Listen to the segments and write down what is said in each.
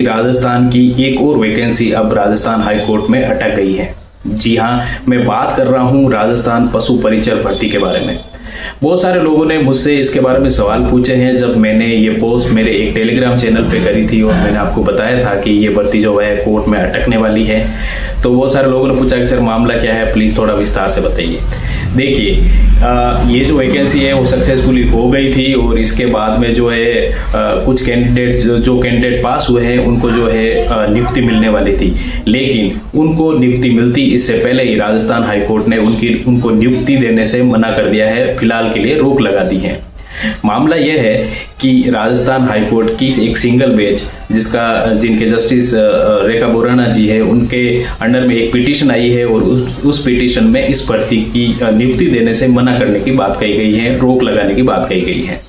राजस्थान की एक और वैकेंसी अब राजस्थान हाई कोर्ट में अटक गई है। जी हाँ, मैं बात कर रहा हूँ राजस्थान पशु परिचर भर्ती के बारे में। बहुत सारे लोगों ने मुझसे इसके बारे में सवाल पूछे हैं जब मैंने ये पोस्ट मेरे एक टेलीग्राम चैनल पे करी थी और मैंने आपको बताया था कि ये भर्ती जो है कोर्ट में अटकने वाली है। तो बहुत सारे लोगों ने पूछा कि सर मामला क्या है, प्लीज़ थोड़ा विस्तार से बताइए। देखिए, ये जो वैकेंसी है वो सक्सेसफुली हो गई थी और इसके बाद में जो है कुछ कैंडिडेट जो कैंडिडेट पास हुए हैं उनको जो है नियुक्ति मिलने वाली थी, लेकिन उनको नियुक्ति मिलती इससे पहले ही राजस्थान हाईकोर्ट ने उनको नियुक्ति देने से मना कर दिया है, फिलहाल के लिए रोक लगा दी है। मामला यह है कि राजस्थान हाईकोर्ट की एक सिंगल बेंच जिनके जस्टिस रेखा बोराना जी है, उनके अंडर में एक पिटीशन आई है और उस पिटीशन में इस भर्ती की नियुक्ति देने से मना करने की बात कही गई है, रोक लगाने की बात कही गई है।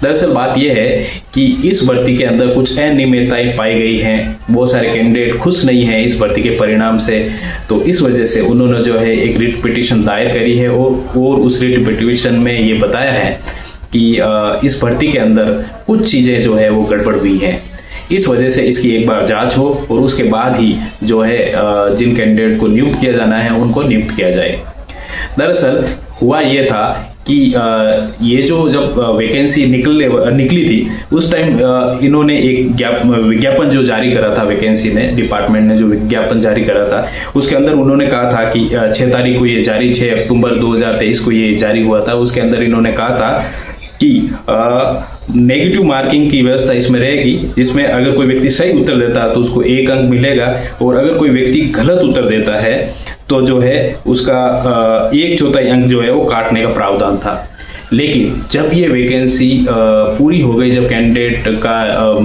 दरअसल बात यह है कि इस भर्ती के अंदर कुछ अनियमितताएं पाई गई हैं। बहुत सारे कैंडिडेट खुश नहीं हैं इस भर्ती के परिणाम से, तो इस वजह से उन्होंने जो है एक रिट पिटीशन दायर करी है और उस रिट पिटीशन में ये बताया है कि इस भर्ती के अंदर कुछ चीजें जो है वो गड़बड़ हुई हैं। इस वजह से इसकी एक बार जांच हो और उसके बाद ही जो है जिन कैंडिडेट को नियुक्त किया जाना है उनको नियुक्त किया जाए। दरअसल हुआ ये था कि ये जब वैकेंसी निकली थी उस टाइम इन्होंने एक विज्ञापन जो जारी करा था, वैकेंसी ने डिपार्टमेंट ने जो विज्ञापन जारी करा था उसके अंदर उन्होंने कहा था कि 6 तारीख को ये जारी, 6 अक्टूबर 2023 को ये जारी हुआ था। उसके अंदर इन्होंने कहा था कि नेगेटिव मार्किंग की व्यवस्था इसमें रहेगी, जिसमें अगर कोई व्यक्ति सही उत्तर देता है तो उसको 1 अंक मिलेगा और अगर कोई व्यक्ति गलत उत्तर देता है तो जो है उसका 1/4 अंक जो है वो काटने का प्रावधान था। लेकिन जब ये वैकेंसी पूरी हो गई, जब कैंडिडेट का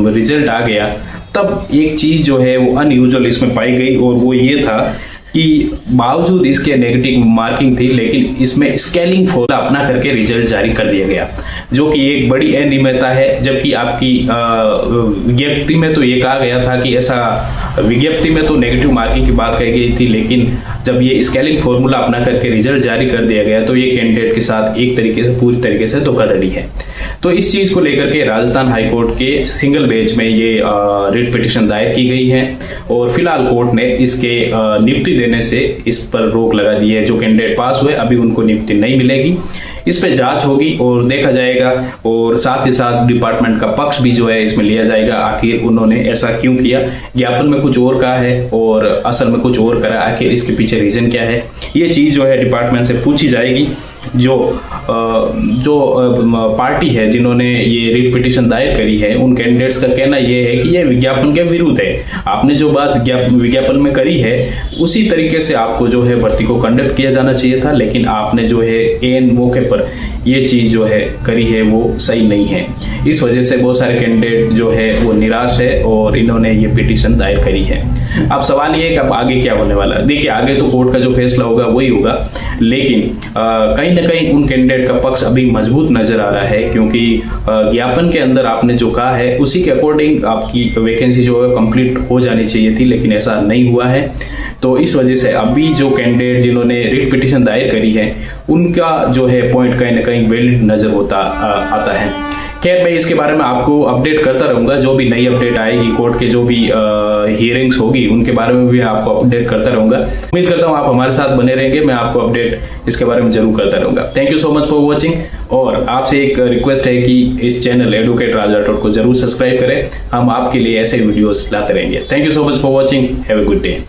रिजल्ट आ गया, तब एक चीज जो है वो अनयूजुअल इसमें पाई गई और वो ये था कि बावजूद इसके नेगेटिव मार्किंग थी लेकिन इसमें स्केलिंग फॉर्मूला अपना करके रिजल्ट जारी कर दिया गया, जो कि एक बड़ी अनियमितता है। जबकि आपकी विज्ञप्ति में तो ये कहा गया था कि ऐसा, विज्ञप्ति में तो नेगेटिव मार्किंग की बात कही गई थी, लेकिन जब ये स्केलिंग फॉर्मूला अपना करके रिजल्ट जारी कर दिया गया तो ये कैंडिडेट के साथ एक तरीके से पूरी तरीके से धोखाधड़ी है। तो इस चीज को लेकर के राजस्थान हाईकोर्ट के सिंगल बेंच में ये रिट पिटीशन दायर की गई है और फिलहाल कोर्ट ने इसके नियुक्ति देने से इस पर रोक लगा दी है। जो कैंडिडेट पास हुए अभी उनको नियुक्ति नहीं मिलेगी, इस पे जांच होगी और देखा जाएगा और साथ ही साथ डिपार्टमेंट का पक्ष भी जो है इसमें लिया जाएगा। आखिर उन्होंने ऐसा क्यों किया, ज्ञापन में कुछ और कहा है और असल में कुछ और करा, आखिर इसके पीछे रीजन क्या है, ये चीज जो है डिपार्टमेंट से पूछी जाएगी। जो पार्टी है जिन्होंने ये रिट पिटीशन दायर करी है उन कैंडिडेट्स का कहना ये है कि ये विज्ञापन के विरुद्ध है। आपने जो बात विज्ञापन में करी है उसी तरीके से आपको जो है भर्ती को कंडक्ट किया जाना चाहिए था, लेकिन आपने जो है एन मौके पर ये चीज जो है करी है वो सही नहीं है। इस वजह से बहुत सारे कैंडिडेट जो है वो निराश है और इन्होंने ये पिटीशन दायर करी है। अब सवाल ये है कि अब आगे क्या होने वाला है। देखिए, आगे तो कोर्ट का जो फैसला होगा वही होगा, लेकिन कहीं ना कहीं उन कैंडिडेट का पक्ष अभी मजबूत नजर आ रहा है, क्योंकि ज्ञापन के अंदर आपने जो कहा है उसी के अकॉर्डिंग आपकी वैकेंसी जो है कंप्लीट हो जानी चाहिए थी, लेकिन ऐसा नहीं हुआ है। तो इस वजह से अभी जो कैंडिडेट जिन्होंने रिट पिटीशन दायर करी है उनका जो है पॉइंट कहीं ना कहीं वैलिड नजर आता है। खैर, मैं इसके बारे में आपको अपडेट करता रहूंगा, जो भी नई अपडेट आएगी, कोर्ट के जो भी हियरिंग्स होगी उनके बारे में भी आपको अपडेट करता रहूंगा। उम्मीद करता हूं आप हमारे साथ बने रहेंगे, मैं आपको अपडेट इसके बारे में जरूर करता रहूंगा। Thank you so much for watching और आपसे एक रिक्वेस्ट है कि इस चैनल एडवोकेट राज राठौड़ को जरूर सब्सक्राइब करें, हम आपके लिए ऐसे वीडियोस लाते रहेंगे। Thank you so much for watching, have a good day.